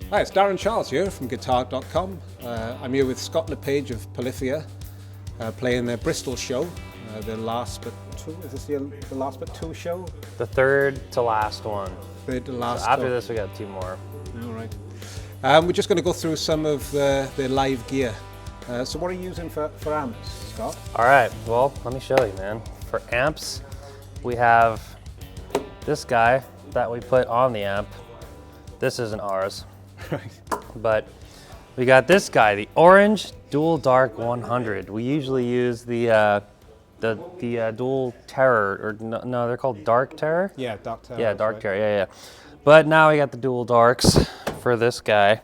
Hi, it's Darran Charles here from guitar.com. I'm here with Scott LePage of Polyphia, playing their Bristol show, the last but two. Is this the last but two show? The third to last one. Third to last. So after this, we got two more. All right. We're just going to go through some of their live gear. So what are you using for amps, Scott? All right, well, let me show you, man. For amps, we have this guy that we put on the amp. This isn't ours. Right. But we got this guy, the orange Dual Dark 100. We usually use the Dual Terror, or no, they're called Dark Terror? Yeah, Dark Terror. Yeah, Dark Terror, yeah. But now we got the Dual Darks for this guy.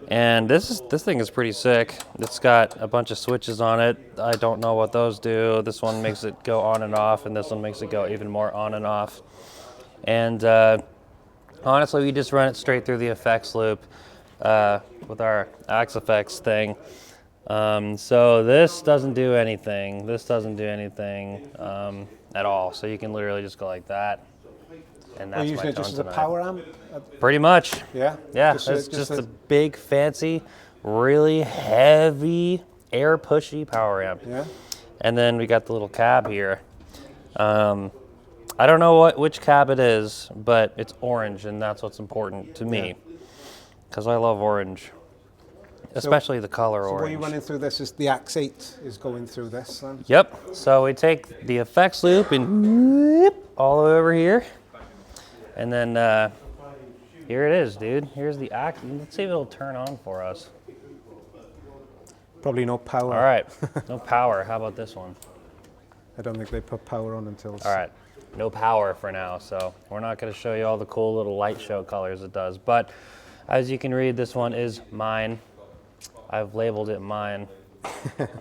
And this thing is pretty sick. It's got a bunch of switches on it. I don't know what those do. This one makes it go on and off, and this one makes it go even more on and off. And honestly, we just run it straight through the effects loop with our Axe Effects thing. So this doesn't do anything. This doesn't do anything at all. So you can literally just go like that. And that's Are you using my it just as tone a tonight. power amp? Pretty much. Yeah? Yeah, it's just a big, fancy, really heavy, air-pushy power amp. Yeah? And then we got the little cab here. I don't know which cab it is, but it's orange, and that's what's important to me, because I love orange, especially the color orange. So what you're running through this is the Axe 8 is going through this then? Yep. So we take the effects loop and all the way over here, and then here it is, dude. Here's the Axe. Let's see if it'll turn on for us. Probably no power. All right. No power. How about this one? I don't think they put power on until... All right. No power for now, so we're not going to show you all the cool little light show colors it does. But as you can read, this one is mine. I've labeled it mine.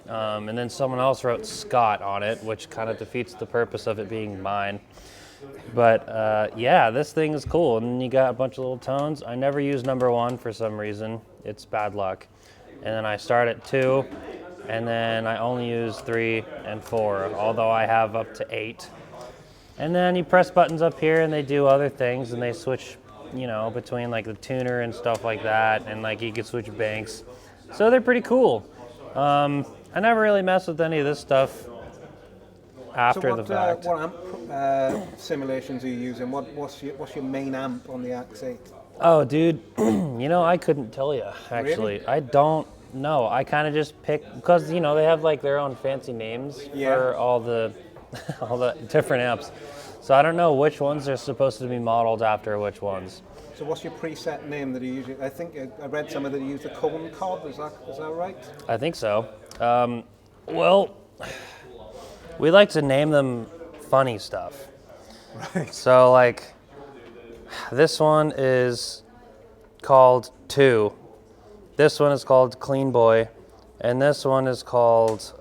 And then someone else wrote Scott on it, which kind of defeats the purpose of it being mine. But yeah, this thing is cool. And then you got a bunch of little tones. I never use number 1 for some reason. It's bad luck. And then I start at 2, and then I only use 3 and 4, although I have up to 8. And then you press buttons up here and they do other things, and they switch, you know, between like the tuner and stuff like that, and like you can switch banks. So they're pretty cool. I never really mess with any of this stuff after the fact. What amp simulations are you using? What's your main amp on the Axe 8? Oh, dude, you know, I couldn't tell you, actually. Really? I don't know. I kind of just pick, because, you know, they have like their own fancy names for all the all the different amps. So I don't know which ones are supposed to be modeled after which ones. So what's your preset name that you use? I think I read somewhere that you use the cone cob. Is that right? I think so. Well, we like to name them funny stuff. Right. So like, this one is called 2. This one is called Clean Boy, and this one is called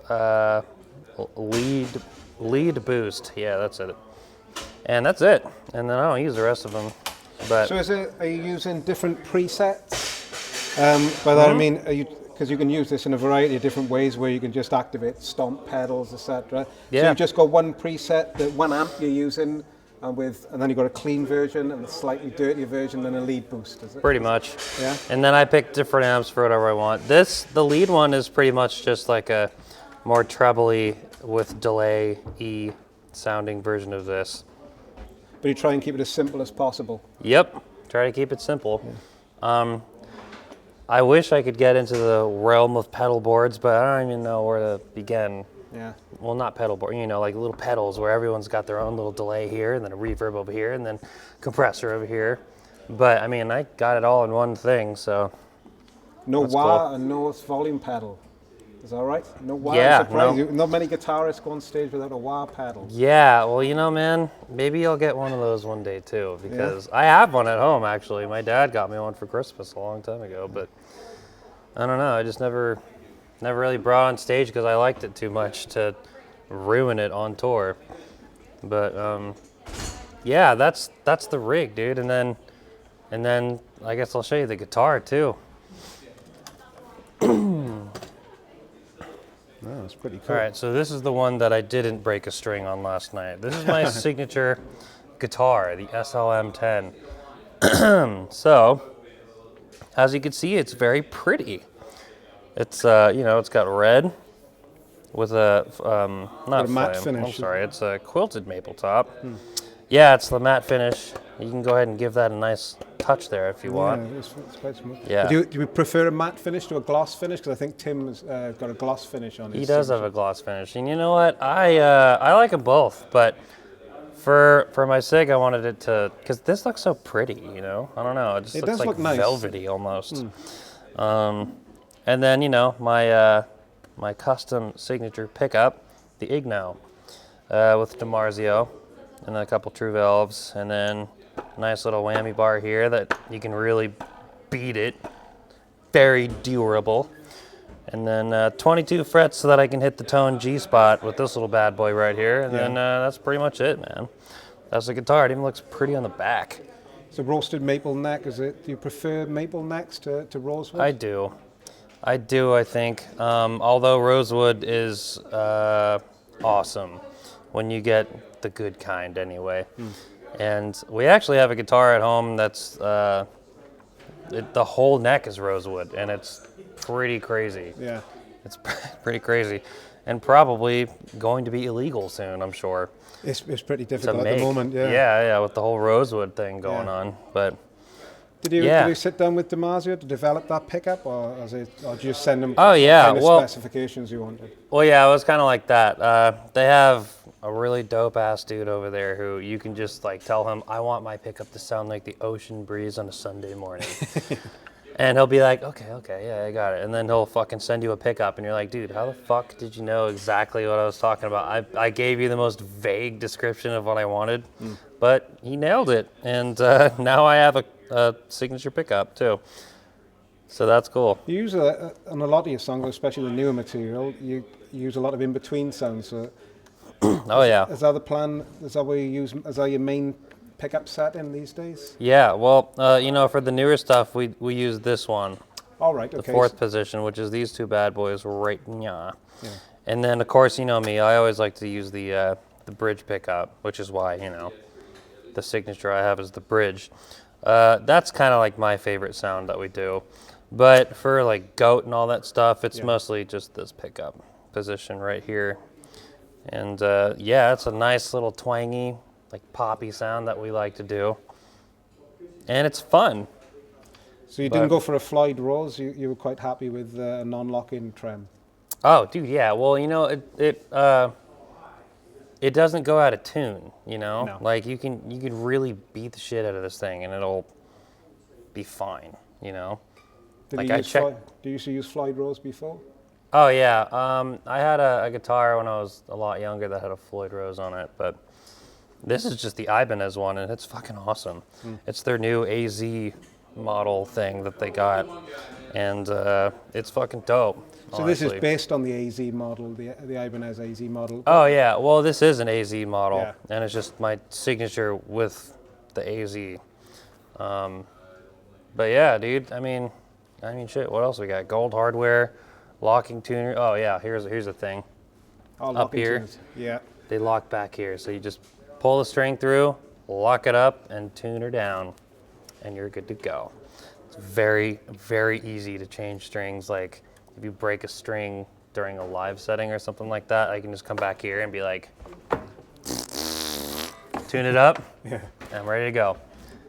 Lead Boost. Yeah, that's it. And that's it. And then I don't use the rest of them. But So are you using different presets? By that I mean, because you can use this in a variety of different ways, where you can just activate stomp pedals, etc. Yeah. So you've just got one preset, the one amp you're using, and then you've got a clean version and a slightly dirtier version and a lead boost, is it? pretty much. Yeah. And then I pick different amps for whatever I want. The lead one is pretty much just like a more trebly with delay E sounding version of this. But you try and keep it as simple as possible. Yep, try to keep it simple. Yeah. I wish I could get into the realm of pedal boards, but I don't even know where to begin. Yeah. Well, not pedal board, you know, like little pedals where everyone's got their own little delay here, and then a reverb over here, and then compressor over here. But I mean, I got it all in one thing, so. No that's wah cool. and no volume pedal. Is that right? No wah. Yeah, I'm surprised no. Not many guitarists go on stage without a wah pedal. Yeah, well, you know, man, maybe I'll get one of those one day too, because I have one at home, actually. My dad got me one for Christmas a long time ago, but I don't know, I just never really brought it on stage because I liked it too much to ruin it on tour. But yeah, that's the rig, dude. And then I guess I'll show you the guitar too. Oh, that's pretty cool. All right, so this is the one that I didn't break a string on last night. This is my signature guitar, the SLM 10. So as you can see, it's very pretty. It's it's got red with a not a matte flame. finish. I'm sorry, it's a quilted maple top. Yeah, it's the matte finish. You can go ahead and give that a nice touch there if you want. Yeah, it's quite smooth. Yeah. Do you prefer a matte finish to a gloss finish? Because I think Tim's got a gloss finish on his. He does have a gloss finish, and you know what? I like them both, but for my sake, I wanted it to, because this looks so pretty. I don't know. It just looks does like look nice. velvety almost. And then my custom signature pickup, the Igno, with DiMarzio, and then a couple True Valves, and then a nice little whammy bar here that you can really beat it. Very durable. And then 22 frets so that I can hit the tone G spot with this little bad boy right here. And then that's pretty much it, man. That's the guitar. It even looks pretty on the back. So roasted maple neck, is it? Do you prefer maple necks to rosewood? I do, I think. Although rosewood is awesome when you get the good kind anyway. And we actually have a guitar at home that's, the whole neck is rosewood, and it's pretty crazy. Yeah. It's pretty crazy. And probably going to be illegal soon, I'm sure. It's pretty difficult at the moment, yeah. Yeah, with the whole rosewood thing going on. But did you sit down with DiMarzio to develop that pickup, or did you just send them specifications you wanted? Well, yeah, it was kind of like that. They have a really dope ass dude over there who you can just like tell him, I want my pickup to sound like the ocean breeze on a Sunday morning. And he'll be like, okay, yeah, I got it. And then he'll fucking send you a pickup, and you're like, dude, how the fuck did you know exactly what I was talking about? I gave you the most vague description of what I wanted, but he nailed it. And now I have a signature pickup too. So that's cool. You use on a lot of your songs, especially the newer material, you use a lot of in-between sounds. So oh yeah. Is that the plan? Is that what you use? Is that your main pickup set in these days? Yeah, well, for the newer stuff, we use this one. All right, okay. The fourth position, which is these two bad boys right now. Yeah. And then, of course, you know me, I always like to use the bridge pickup, which is why, the signature I have is the bridge. That's kind of like my favorite sound that we do. But for like goat and all that stuff, it's mostly just this pickup position right here. And it's a nice little twangy, like poppy sound that we like to do, and it's fun. So you didn't go for a Floyd Rose. You were quite happy with a non-lock-in trem. Oh, dude, yeah. Well, it doesn't go out of tune. No. Like you can really beat the shit out of this thing, and it'll be fine. Do you used to use Floyd Rose before? Oh yeah. I had a guitar when I was a lot younger that had a Floyd Rose on it, but this is just the Ibanez one, and it's fucking awesome. It's their new AZ model thing that they got, and it's fucking dope. So honestly. This is based on the AZ model, the Ibanez AZ model? Oh yeah, well this is an AZ model, and it's just my signature with the AZ. But yeah, dude, I mean, shit, what else we got? Gold hardware, locking tuner. Oh yeah, here's the thing. Up here, tuners. Yeah. They lock back here, so you just pull the string through, lock it up, and tune her down, and you're good to go. It's very, very easy to change strings. Like, if you break a string during a live setting or something like that, I can just come back here and be like, tune it up, and I'm ready to go.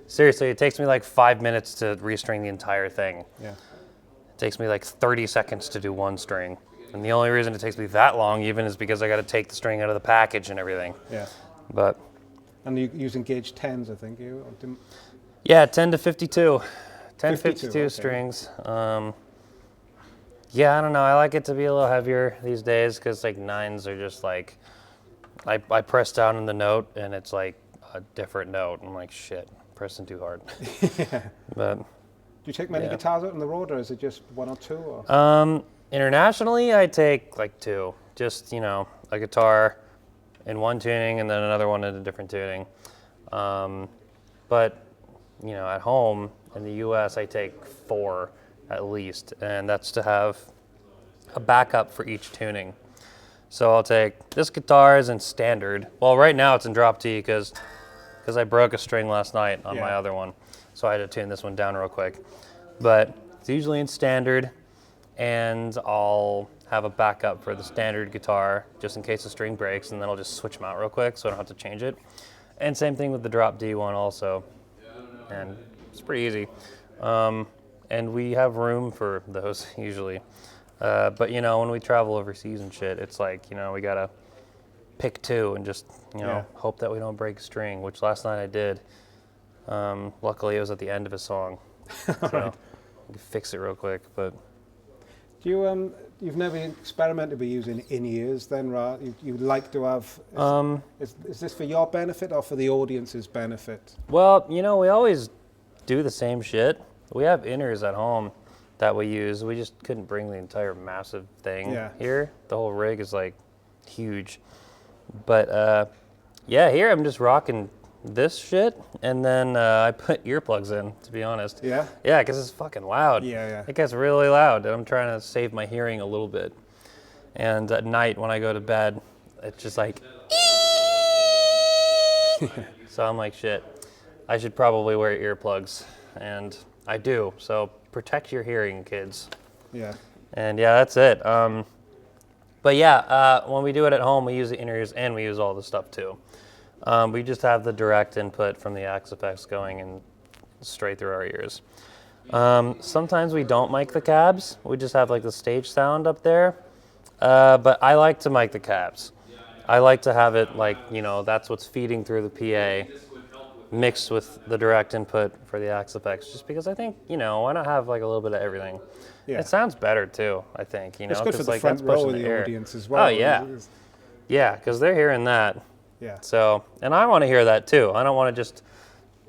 Seriously, it takes me like 5 minutes to restring the entire thing. Yeah. It takes me like 30 seconds to do one string. And the only reason it takes me that long even is because I got to take the string out of the package and everything. Yeah. But. And you're using gauge 10s, I think you? Yeah, 10 to 52. 10 to 52 okay. strings. I don't know. I like it to be a little heavier these days because like 9s are just like, I press down in the note and it's like a different note. I'm like, shit, pressing too hard. But. Do you take many guitars out on the road, or is it just one or two? Or? Internationally, I take like 2. Just, a guitar in one tuning and then another one in a different tuning. But, at home in the US, I take 4 at least, and that's to have a backup for each tuning. So I'll take this guitar is in standard. Well, right now it's in drop D because I broke a string last night on my other one. So I had to tune this one down real quick. But It's usually in standard, and I'll have a backup for the standard guitar just in case the string breaks, and then I'll just switch them out real quick so I don't have to change it. And same thing with the drop D one also, and it's pretty easy. And we have room for those usually. But you know, when we travel overseas and shit, it's like, you know, we gotta pick two and just, you know, hope that we don't break a string, which last night I did. Luckily it was at the end of a song, so I could fix it real quick. But do you you've never experimented with using in-ears then, right? You like to have, is this for your benefit or for the audience's benefit? Well, you know, we always do the same shit. We have inners at home that we use. We just couldn't bring the entire massive thing here. The whole rig is like huge. But yeah, here I'm just rocking this shit, and then I put earplugs in, to be honest. Yeah? Yeah, because it's fucking loud. Yeah. It gets really loud, and I'm trying to save my hearing a little bit. And at night when I go to bed, it's just like, so I'm like, shit, I should probably wear earplugs. And I do, so protect your hearing, kids. Yeah. And yeah, that's it. But yeah, when we do it at home, we use the in-ears and we use all the stuff too. We just have the direct input from the Axe-Fx going in straight through our ears. Sometimes we don't mic the cabs. We just have like the stage sound up there. But I like to mic the cabs. I like to have it like, you know, that's what's feeding through the PA mixed with the direct input for the Axe-Fx, just because I think, you know, why not have like a little bit of everything? Yeah. It sounds better too, I think, you know. It's good for the like, front row of the audience as well. Oh yeah. Yeah, because they're hearing that. Yeah. So, and I want to hear that too. I don't want to just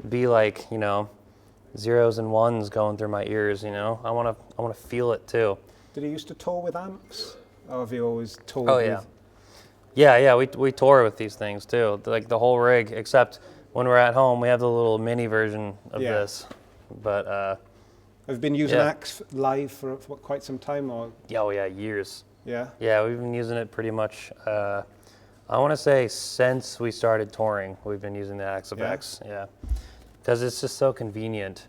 be like, you know, zeros and ones going through my ears, you know. I want to feel it too. Did you used to tour with amps? Or have you always toured with? Yeah, we tour with these things too. Like the whole rig, except when we're at home, we have the little mini version of this. But have you been using Axe live for quite some time, or? Oh yeah, years. Yeah. Yeah, we've been using it pretty much. I want to say since we started touring, we've been using the Axe-Fx. Yeah. Because it's just so convenient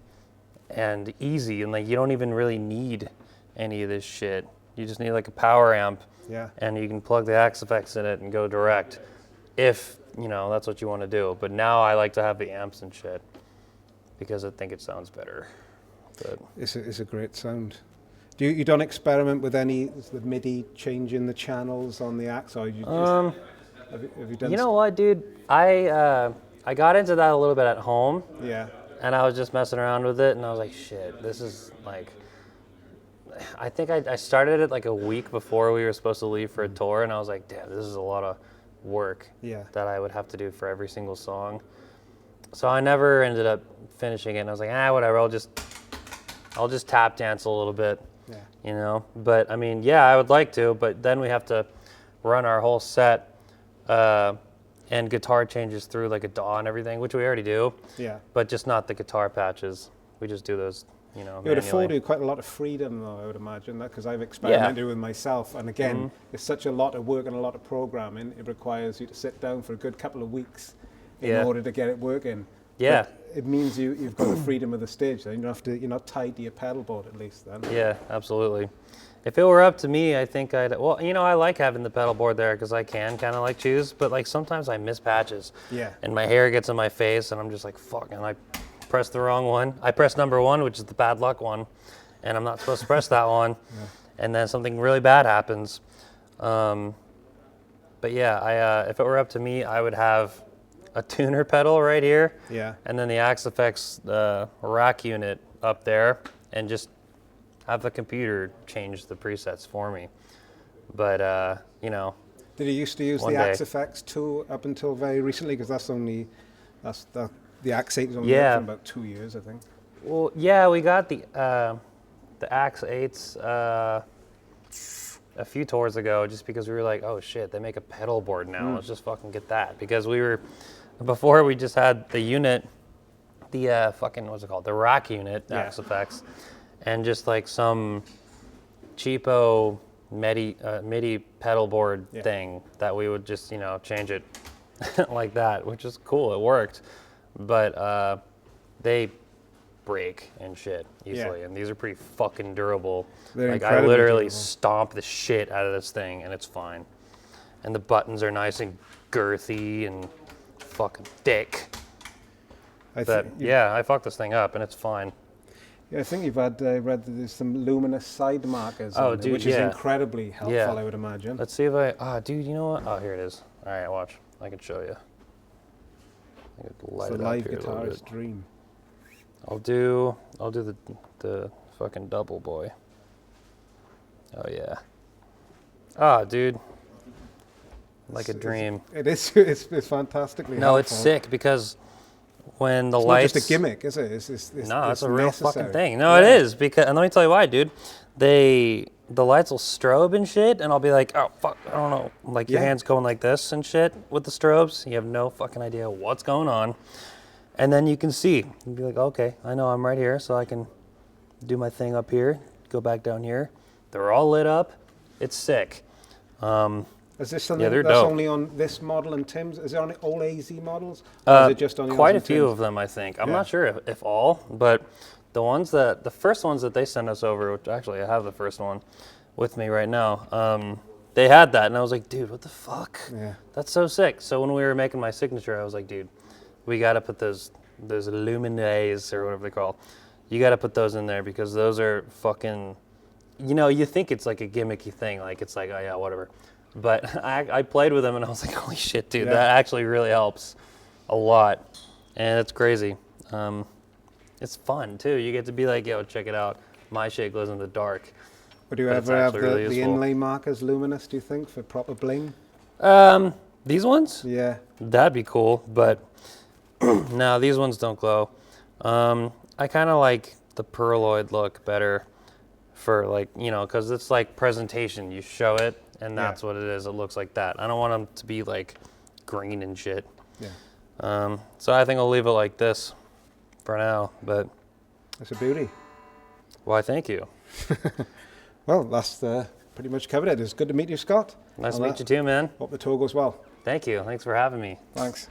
and easy, and like you don't even really need any of this shit. You just need like a power amp. Yeah. And you can plug the Axe-Fx in it and go direct, if you know that's what you want to do. But now I like to have the amps and shit because I think it sounds better. But it's a great sound. You don't experiment with any the MIDI changing the channels on the Axe, or you just have you done? You know what, dude? I got into that a little bit at home. Yeah. And I was just messing around with it, and I was like, shit, this is like. I think I started it like a week before we were supposed to leave for a tour, and I was like, damn, this is a lot of work that I would have to do for every single song. So I never ended up finishing it, and I was like, whatever, I'll just tap dance a little bit, you know? But I mean, yeah, I would like to, but then we have to run our whole set and guitar changes through like a DAW and everything, which we already do, but just not the guitar patches. We just do those. You know, it would afford you quite a lot of freedom, though, I would imagine, that, because I've experimented with myself, and again, it's such a lot of work and a lot of programming. It requires you to sit down for a good couple of weeks in order to get it working. Yeah. But it means you've got the freedom of the stage, then you're not tied to your pedal board, at least then. Yeah, absolutely. If it were up to me, I think well, you know, I like having the pedal board there because I can kind of like choose, but like sometimes I miss patches. Yeah. And my hair gets in my face, and I'm just like, fuck, and I press the wrong one. I press number one, which is the bad luck one, and I'm not supposed to press that one. And then something really bad happens. But yeah, if it were up to me, I would have a tuner pedal right here. Yeah. And then the Axe-Fx rack unit up there, and just have the computer change the presets for me. But you know. Did you used to use the Axe-Fx too up until very recently? Because the Axe 8 was only there for about 2 years, I think. Well, yeah, we got the Axe 8s a few tours ago, just because we were like, oh shit, they make a pedal board now. Let's just fucking get that. Because before we just had the unit, the what's it called? The rack unit, Axe-Fx, and just like some cheapo MIDI pedal board thing that we would just, you know, change it like that, which is cool. It worked. But they break and shit easily. Yeah. And these are pretty fucking durable. They're like I incredibly literally durable. stomp the shit out of this thing and it's fine. And the buttons are nice and girthy and fucking thick. But yeah, I fucked this thing up and it's fine. Yeah, I think you've read that there's some luminous side markers, in there, which is incredibly helpful, I would imagine. Let's see if dude, you know what? Oh, here it is. All right, watch. I can show you. I could light It's it a up live here guitarist dream. I'll do the fucking double boy. Oh yeah. Ah, dude. Like a dream. It is. It's fantastically helpful. It's sick because when the it's lights. Not just a gimmick, is it? It's a real necessary. fucking thing. No, it is because, and let me tell you why, dude. The lights will strobe and shit, and I'll be like, oh fuck, I don't know. Like your hand's going like this and shit with the strobes. You have no fucking idea what's going on, and then you can see. You'd be like, okay, I know I'm right here, so I can do my thing up here. Go back down here. They're all lit up. It's sick. Is this something they're that's dope. only on this model and Tim's? Is it on all AZ models? Or is it just on quite yours a few and of them, I think. I'm not sure if all, but the first ones that they sent us over, which actually I have the first one with me right now, they had that, and I was like, dude, what the fuck? Yeah. That's so sick. So when we were making my signature, I was like, dude, we got to put those luminaires or whatever they call. You got to put those in there because those are fucking, you think it's like a gimmicky thing, like it's like, oh yeah, whatever. But I played with them and I was like, holy shit, dude, that actually really helps a lot. And it's crazy. It's fun too. You get to be like, yo, check it out. My shit glows in the dark. Would you ever have the inlay markers luminous, do you think, for proper bling? These ones? Yeah. That'd be cool, but no, these ones don't glow. I kind of like the pearloid look better for like, because it's like presentation. You show it, and that's what it is. It looks like that. I don't want them to be like green and shit. Yeah. So I think I'll leave it like this for now, but. That's a beauty. Why, thank you. Well, that's pretty much covered it. It's good to meet you, Scott. Nice to meet you too, man. Hope the tour goes well. Thank you. Thanks for having me. Thanks.